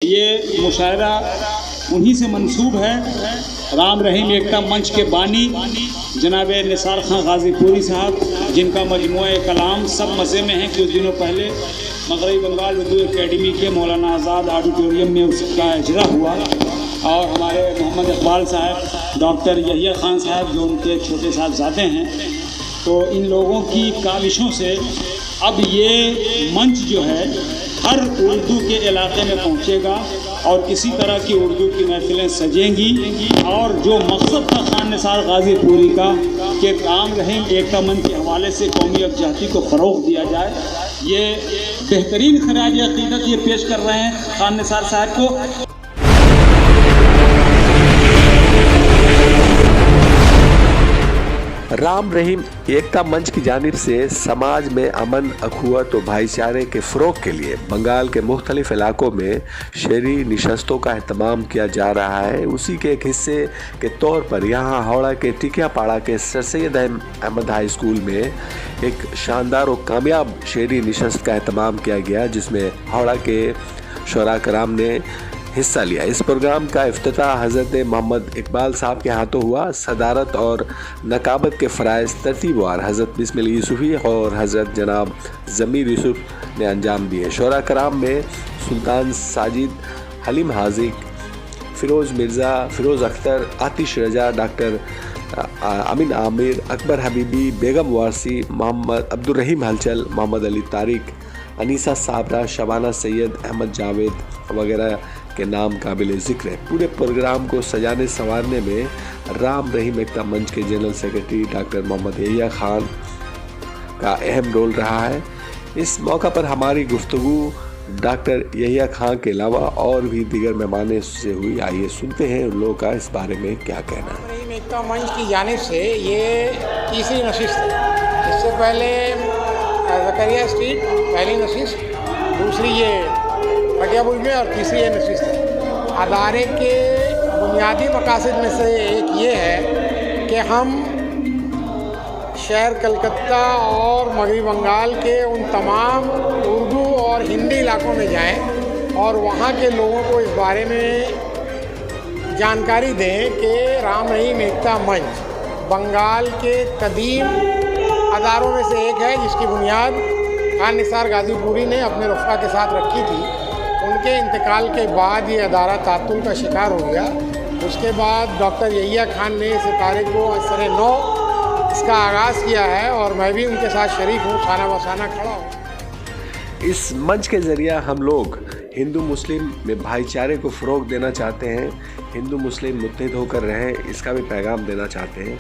ये मुशायरा उन्हीं से मंसूब है। राम रहीम एकता मंच के बानी जनाब निसार खां गाज़ीपुरी साहब, जिनका मजमूआ कलाम सब मज़े में है, कुछ दिनों पहले मगरबी बंगाल उर्दू एकेडमी के मौलाना आज़ाद ऑडिटोरियम में उसका इजरा हुआ। और हमारे मोहम्मद इकबाल साहब, डॉक्टर यहिया खान साहब जो उनके छोटे साहबजादे हैं, तो इन लोगों की काविशों से अब ये मंच जो है हर उर्दू के इलाके में पहुंचेगा और इसी तरह की उर्दू की महफिलें सजेंगी। और जो मकसद था खान निसार गाज़ीपुरी का कि राम रहीम एकता मंच के हवाले से कौमी यकजहती को फ़रोग़ दिया जाए, ये बेहतरीन खराज अक़ीदत ये पेश कर रहे हैं खान निसार साहब को। राम रहीम एकता मंच की जानिब से समाज में अमन, अखुवत और भाईचारे के फ़रोग़ के लिए बंगाल के मुख्तलिफ़ इलाकों में शहरी नशस्तों का अहतमाम किया जा रहा है। उसी के एक हिस्से के तौर पर यहाँ हावड़ा के टिकियापाड़ा के sir Syed Ahmad high school में एक शानदार और कामयाब शहरी नशस्त का अहतमाम किया गया, जिसमें हावड़ा के शुरा कराम ने हिस्सा लिया। इस प्रोग्राम का इफ्तिताह हज़रत मोहम्मद इकबाल साहब के हाथों हुआ। सदारत और नकाबत के फ़राइज़ तरतीबवार हज़रत बिस्मिल यूसुफ़ी और हज़रत जनाब ज़मीर यूसुफ़ ने अंजाम दिए। शुरा कराम में सुल्तान साजिद, हलीम हाजिक, फ़िरोज़ मिर्ज़ा, फ़िरोज़ अख्तर, आतिश रजा, डॉक्टर अमीन आमिर, अकबर हबीबी, बेगम वारसी, मोहम्मद अब्दुर्रहीम हलचल, मोहम्मद अली तारिक, अनीसा साबरा, शबाना सैयद, अहमद जावेद वगैरह के नाम काबिल ज़िक्र है। पूरे प्रोग्राम को सजाने संवारने में राम रहीम एकता मंच के general secretary doctor Mohammad Yahiya Khan का अहम रोल रहा है। इस मौका पर हमारी गुफ्तगू डॉक्टर यहिया खान के अलावा और भी दीगर मेहमानों से हुई। आइए सुनते हैं उन लोगों का इस बारे में क्या कहना है। राम रहीम एकता मंच की जानिब से ये तीसरी नशिस्त है। इससे पहले ज़करिया स्ट्रीट पहली नशिस्त, दूसरी ये पटियापुर में और तीसरी ये नशिस्त है। अदारे के बुनियादी मकासद में से एक ये है कि हम शहर कलकत्ता और मगरबी बंगाल के उन तमाम उर्दू और हिंदी इलाकों में जाएं और वहाँ के लोगों को इस बारे में जानकारी दें कि राम रहीम एकता मंच बंगाल के कदीम अदारों में से एक है, जिसकी बुनियाद खान निसार गाज़ीपुरी ने अपने रफ़ा के साथ रखी थी। उनके इंतकाल के बाद ये अदारा तातुल का शिकार हो गया। उसके बाद डॉक्टर यहिया खान ने इस तारीख को असर नौ इसका आगाज़ किया है और मैं भी उनके साथ शरीक हूँ, खाना बसाना खड़ा हूँ। इस मंच के ज़रिए हम लोग हिंदू मुस्लिम में भाईचारे को फ़रोग़ देना चाहते हैं, हिंदू मुस्लिम मुत्तहिद होकर रहें, इसका भी पैगाम देना चाहते हैं।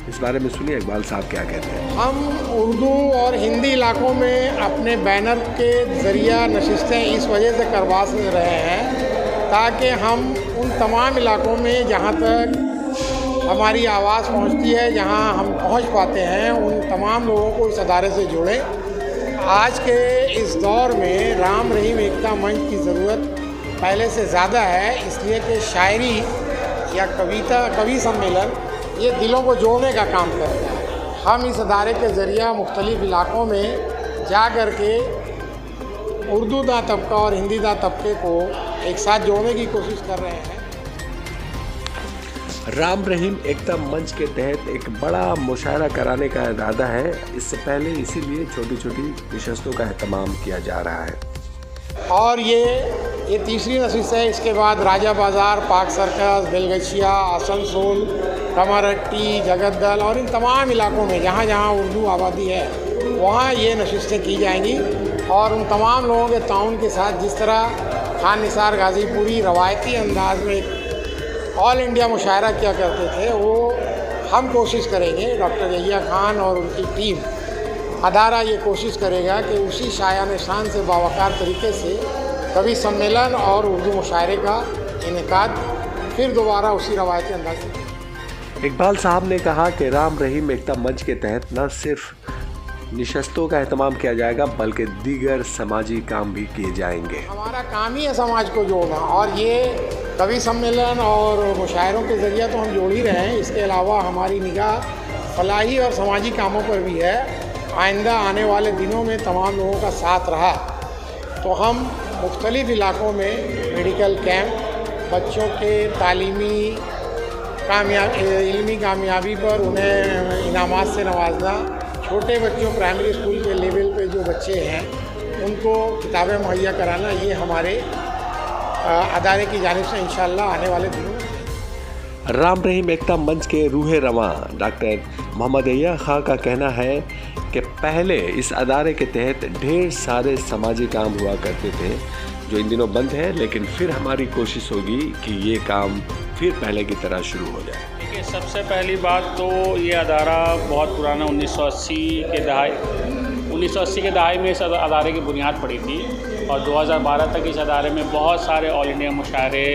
इस बारे में सुनिए इकबाल साहब क्या कहते हैं। हम उर्दू और हिंदी इलाकों में अपने बैनर के ज़रिए नशिस्तें इस वजह से करवा रहे हैं ताकि हम उन तमाम इलाकों में जहाँ तक हमारी आवाज़ पहुँचती है, जहाँ हम पहुँच पाते हैं, उन तमाम लोगों को इस अदारे से जोड़ें। आज के इस दौर में राम रहीम एकता मंच की ज़रूरत पहले से ज़्यादा है, इसलिए कि शायरी या कवि सम्मेलन ये दिलों को जोड़ने का काम करता है। हम इस अदारे के ज़रिए मुख्तलिफ़ इलाकों में जा कर के उर्दू दा तबका और हिंदी दा तबके को एक साथ जोड़ने की कोशिश कर रहे हैं। राम रहीम एकता मंच के तहत एक बड़ा मुशायरा कराने का इरादा है। इससे पहले इसीलिए छोटी छोटी नशस्तों का अहतमाम किया जा रहा है और ये तीसरी नशिस्त है। इसके बाद राजा बाज़ार, पाक सर्कस, बेलगछिया, आसनसोल, कमरहट्टी, जगतदल और इन तमाम इलाकों में जहाँ जहाँ उर्दू आबादी है वहाँ ये नशिस्तें की जाएंगी। और उन तमाम लोगों के ताउन के साथ जिस तरह खान निसार गाज़ीपुरी रवायती अंदाज में एक ऑल इंडिया मुशायरा किया करते थे, वो हम कोशिश करेंगे, डॉक्टर यहिया खान और उनकी टीम अदारा ये कोशिश करेगा कि उसी शायान शान से बावकार तरीके से कवि सम्मेलन और उर्दू मुशायरे का इनेकाद फिर दोबारा उसी रवायती अंदाज से। इकबाल साहब ने कहा कि राम रहीम एकता मंच के तहत न सिर्फ नशस्तों का एहतमाम किया जाएगा बल्कि दीगर समाजी काम भी किए जाएंगे। हमारा काम ही है समाज को जोड़ना, और ये कवि सम्मेलन और मुशायरों के ज़रिए तो हम जोड़ ही रहे हैं। इसके अलावा हमारी निगाह फलाही और समाजी कामों पर भी है। आइंदा आने वाले दिनों में तमाम लोगों का साथ रहा तो हम मुख्तलिफ़ इलाकों में मेडिकल कैंप, बच्चों के तालीमी इल्मी कामयाबी पर उन्हें इनामात से नवाजना, छोटे बच्चों प्राइमरी स्कूल के लेवल पे जो बच्चे हैं उनको किताबें मुहैया कराना, ये हमारे अदारे की जानिब से इंशाअल्लाह आने वाले दिनों में। राम रहीम एकता मंच के रूहे रवां डॉक्टर मोहम्मद अय्या खां का कहना है कि पहले इस अदारे के तहत ढेर सारे समाजी काम हुआ करते थे जो इन दिनों बंद है, लेकिन फिर हमारी कोशिश होगी कि ये काम फिर पहले की तरह शुरू हो जाए। देखिए, सबसे पहली बात तो ये अदारा बहुत पुराना 1980 के दहाई में इस अदारे की बुनियाद पड़ी थी और 2012 तक इस अदारे में बहुत सारे ऑल इंडिया मुशायरे,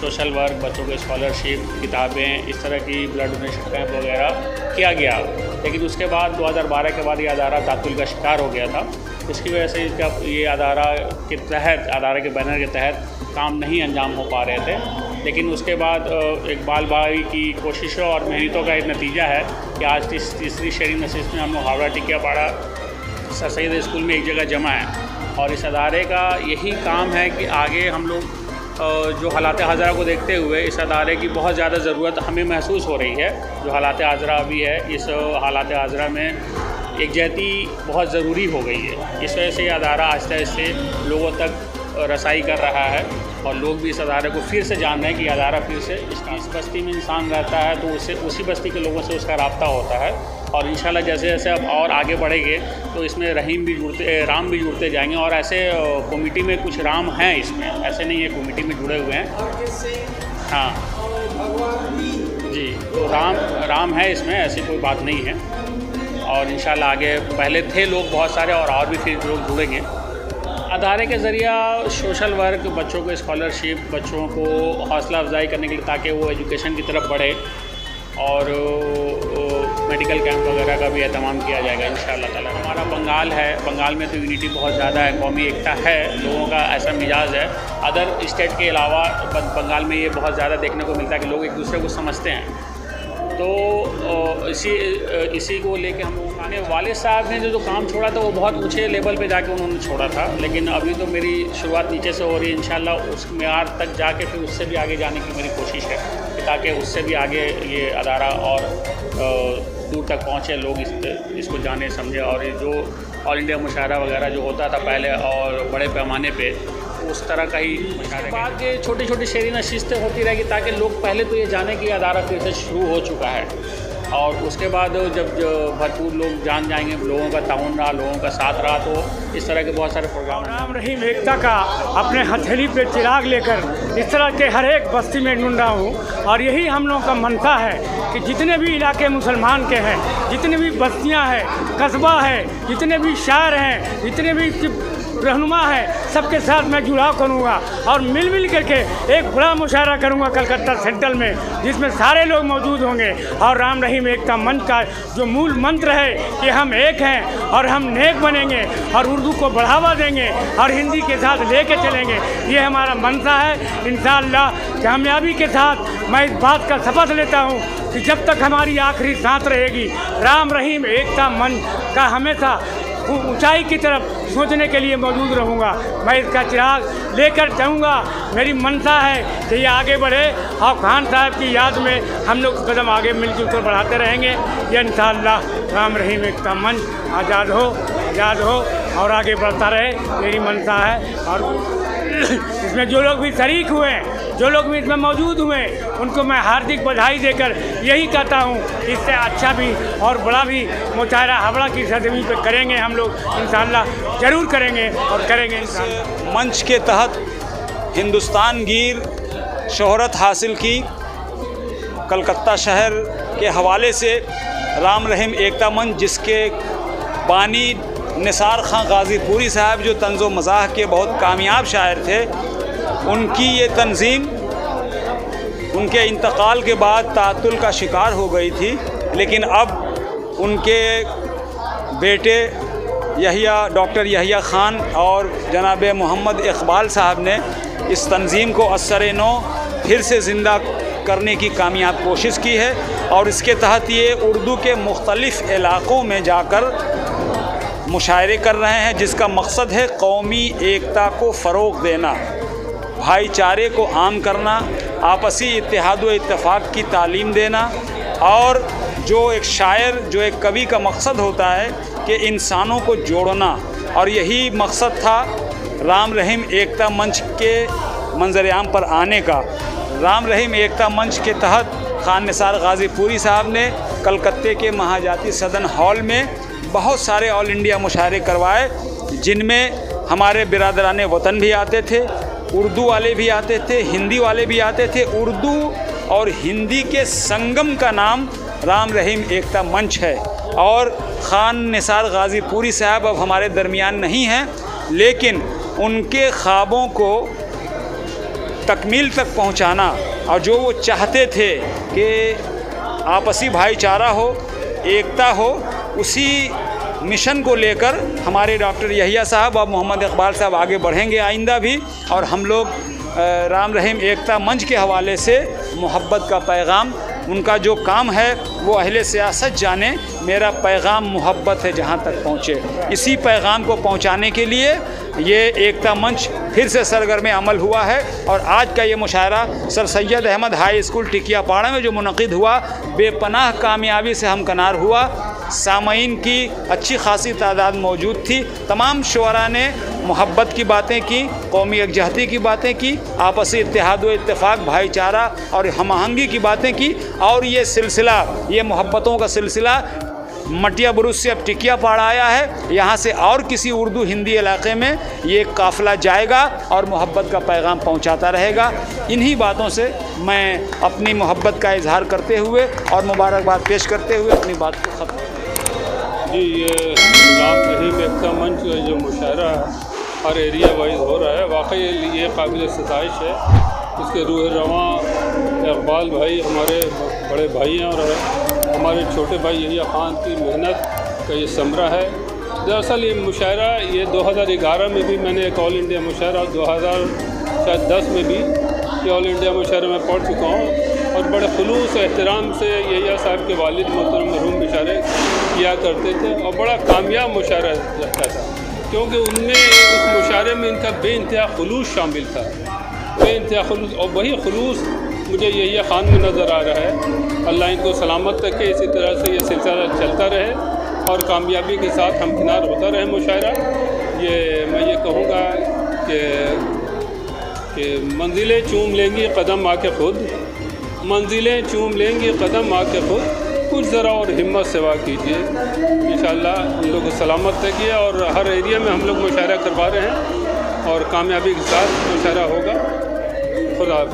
सोशल वर्क, बच्चों के स्कॉलरशिप, किताबें, इस तरह की ब्लड डोनेशन कैंप वगैरह किया गया। लेकिन उसके बाद 2012 के बाद ये अदारा तातुल का शिकार हो गया था। इसकी वजह से इसका ये अदारे के बैनर के तहत काम नहीं अंजाम हो पा रहे थे। लेकिन उसके बाद एक बाल भाई की कोशिशों और मेहनतों का एक नतीजा है कि आज तीसरी शहरी नशिस्त में हम लोग हावड़ा टिकियापाड़ा सर सैयद स्कूल में एक जगह जमा है और इस अदारे का यही काम है कि आगे हम लोग जो हालात हाजरा को देखते हुए इस अदारे की बहुत ज़्यादा ज़रूरत हमें महसूस हो रही है। जो हालात हाजरा अभी है, इस हालात हाजरा में एकजहती बहुत ज़रूरी हो गई है। इस वजह से ये अदारा आहिस्ता आहिस्ता लोगों तक रसाई कर रहा है और लोग भी इस अदारे को फिर से जान रहे हैं कि अदारा फिर से इस बस्ती में इंसान रहता है तो उससे उसी बस्ती के लोगों से उसका रब्ता होता है। और इंशाल्लाह जैसे जैसे अब और आगे बढ़ेंगे तो इसमें राम भी जुड़ते जाएंगे और ऐसे कमेटी में कुछ राम हैं, इसमें ऐसे नहीं है, कमेटी में जुड़े हुए हैं। हाँ जी, तो राम है इसमें, ऐसी कोई बात नहीं है। और इंशाल्लाह आगे पहले थे लोग बहुत सारे और भी फिर लोग जुड़ेंगे। अदारे के ज़रिया सोशल वर्क, बच्चों को स्कॉलरशिप, बच्चों को हौसला अफजाई करने के लिए ताकि वो एजुकेशन की तरफ बढ़े और मेडिकल कैंप वगैरह का भी एहतमाम किया जाएगा इंशाअल्लाह ताला। हमारा बंगाल है, बंगाल में तो यूनिटी बहुत ज़्यादा है, कौमी एकता है, लोगों का ऐसा मिजाज है। अदर स्टेट के अलावा बंगाल में ये बहुत ज़्यादा देखने को मिलता है कि लोग एक दूसरे को समझते हैं। तो इसी को लेके हम लोगों ने वालिद साहब ने जो काम छोड़ा था वो बहुत ऊंचे लेवल पे जाके उन्होंने छोड़ा था, लेकिन अभी तो मेरी शुरुआत नीचे से हो रही है। इंशाल्लाह उस मेयार तक जाके फिर उससे भी आगे जाने की मेरी कोशिश है ताकि उससे भी आगे ये अदारा और दूर तक पहुँचे, लोग इसको जाने समझे। और ये जो ऑल इंडिया मुशायरा वगैरह जो होता था पहले और बड़े पैमाने पे, उस तरह का ही मुशायरे बाद ये छोटी छोटी शहरी नशिस्तें होती रहेगी ताकि लोग पहले तो ये जाने कि अदारा फिर से शुरू हो चुका है और उसके बाद जब भरपूर लोग जान जाएंगे, लोगों का ताउन रहा, लोगों का साथ रहा, तो इस तरह के बहुत सारे प्रोग्राम। राम रहीम एकता का अपने हथेली पे चिराग लेकर इस तरह के हर एक बस्ती में ढूंढ रहा हूँ और यही हम लोगों का मनसा है कि जितने भी इलाके मुसलमान के हैं, जितने भी बस्तियाँ हैं, कस्बा है, जितने भी शहर हैं, जितने भी रहनुमा है, सबके साथ मैं जुड़ाव करूँगा और मिल करके एक बड़ा मुशायरा करूँगा कलकत्ता सेंट्रल में, जिसमें सारे लोग मौजूद होंगे। और राम रहीम एकता मंच का जो मूल मंत्र है कि हम एक हैं और हम नेक बनेंगे और उर्दू को बढ़ावा देंगे और हिंदी के साथ लेके चलेंगे, ये हमारा मंशा है। इंशाअल्लाह कामयाबी के साथ मैं इस बात का शपथ लेता हूँ कि जब तक हमारी आखिरी सांस रहेगी, राम रहीम एकता मंच का हमेशा ऊंचाई की तरफ सोचने के लिए मौजूद रहूँगा। मैं इसका चिराग लेकर जाऊँगा। मेरी मंशा है कि ये आगे बढ़े और खान साहब की याद में हम लोग कदम आगे मिलजुल कर बढ़ाते रहेंगे। ये इंशाअल्लाह राम रहीम एकता मंच आज़ाद हो और आगे बढ़ता रहे, मेरी मंशा है। और इसमें जो लोग भी शरीक हुए, जो लोग भी इसमें मौजूद हुए, उनको मैं हार्दिक बधाई देकर यही कहता हूँ, इससे अच्छा भी और बड़ा भी मुशायरा हावड़ा की सरजमीन पर करेंगे हम लोग, इंशाअल्लाह ज़रूर करेंगे और करेंगे इंशाअल्लाह। मंच के तहत हिंदुस्तान गिर शोहरत हासिल की कलकत्ता शहर के हवाले से राम रहीम एकता मंच, जिसके बानी निसार खां गाज़ीपुरी साहब जो तंज़ो मज़ाह के बहुत कामयाब शायर थे, उनकी ये तंज़ीम उनके इंतकाल के बाद तातुल का शिकार हो गई थी। लेकिन अब उनके बेटे डॉक्टर यहिया खान और जनाब मोहम्मद इकबाल साहब ने इस तंज़ीम को असर नौ फिर से ज़िंदा करने की कामयाब कोशिश की है और इसके तहत ये उर्दू के मुख्तलिफ़ इलाक़ों में जाकर मुशायरे कर रहे हैं, जिसका मकसद है कौमी एकता को फ़रोग़ देना। भाईचारे को आम करना, आपसी इत्तेहाद व इत्तेफाक की तालीम देना, और जो एक शायर, जो एक कवि का मकसद होता है कि इंसानों को जोड़ना, और यही मकसद था राम रहीम एकता मंच के मंजर-ए-आम पर आने का। राम रहीम एकता मंच के तहत खान निसार गाज़ीपुरी साहब ने कलकत्ते के महाजाती सदन हॉल में बहुत सारे ऑल इंडिया मुशायरे करवाए, जिनमें हमारे बिरादराने वतन भी आते थे, उर्दू वाले भी आते थे, हिंदी वाले भी आते थे। उर्दू और हिंदी के संगम का नाम राम रहीम एकता मंच है। और खान निसार गाज़ीपुरी साहब अब हमारे दरमियान नहीं हैं, लेकिन उनके ख्वाबों को तकमील तक पहुंचाना, और जो वो चाहते थे कि आपसी भाईचारा हो, एकता हो, उसी मिशन को लेकर हमारे डॉक्टर यहिया साहब और मोहम्मद इकबाल साहब आगे बढ़ेंगे आइंदा भी। और हम लोग राम रहीम एकता मंच के हवाले से मोहब्बत का पैगाम, उनका जो काम है वो अहले सियासत जाने, मेरा पैगाम मोहब्बत है जहाँ तक पहुँचे। इसी पैगाम को पहुँचाने के लिए ये एकता मंच फिर से सरगर्म अमल हुआ है। और आज का ये mushaira sir Syed Ahmad high school Tikiyapara में जो मुनक़िद हुआ, बेपनाह कामयाबी से हमकनार हुआ। सामईन की अच्छी खासी तादाद मौजूद थी। तमाम शुअरा ने मोहब्बत की बातें की, कौमी यकजहती की बातें की, आपसी इत्तेहाद व इत्तेफाक, भाईचारा और हम आहंगी की बातें की। और ये सिलसिला, ये मोहब्बतों का सिलसिला मटिया बुरुज से अब टिकियापाड़ा आया है। यहाँ से और किसी उर्दू हिंदी इलाके में ये काफ़िला जाएगा और मोहब्बत का पैगाम पहुँचाता रहेगा। इन्हीं बातों से मैं अपनी मोहब्बत का इजहार करते हुए और मुबारकबाद पेश करते हुए अपनी बात को ख़त्म। जी, ये राम रहीम एकता मंच जो मुशायरा हर एरिया वाइज हो रहा है, वाकई ये काबिल सताइश है। इसके रूह रवां इकबाल भाई हमारे बड़े भाई हैं, और हमारे छोटे भाई यहिया खान की मेहनत का ये समरा है। दरअसल ये मुशायरा, ये 2011 में भी मैंने एक ऑल इंडिया मुशायरा, 2010 में भी ये ऑल इंडिया मुशायरा में पढ़ चुका हूँ, और बड़े खुलूस एहतराम से यहिया साहब के वालिद मोहतरम मरहूम मुशायरे किया करते थे, और बड़ा कामयाब मुशायरा रहता था, क्योंकि उनमें उस मुशायरे में इनका बेइंतहा खुलूस शामिल था, बेइंतहा खुलूस। और वही खुलूस मुझे यहिया खान में नज़र आ रहा है। अल्लाह इनको सलामत रखे, इसी तरह से ये सिलसिला चलता रहे और कामयाबी के साथ हमकिनार होता रहे मुशायरा। ये मैं ये कहूँगा कि मंजिलें चूम लेंगी कदम आके खुद, मंजिलें चूम लेंगी कदम आके खुद, कुछ ज़रा और हिम्मत सेवा कीजिए। इंशाअल्लाह हम लोग को सलामत रखिए, और हर एरिया में हम लोग मुशायरा करवा रहे हैं और कामयाबी के साथ मुशायरा होगा। खुदा हाफ़िज़।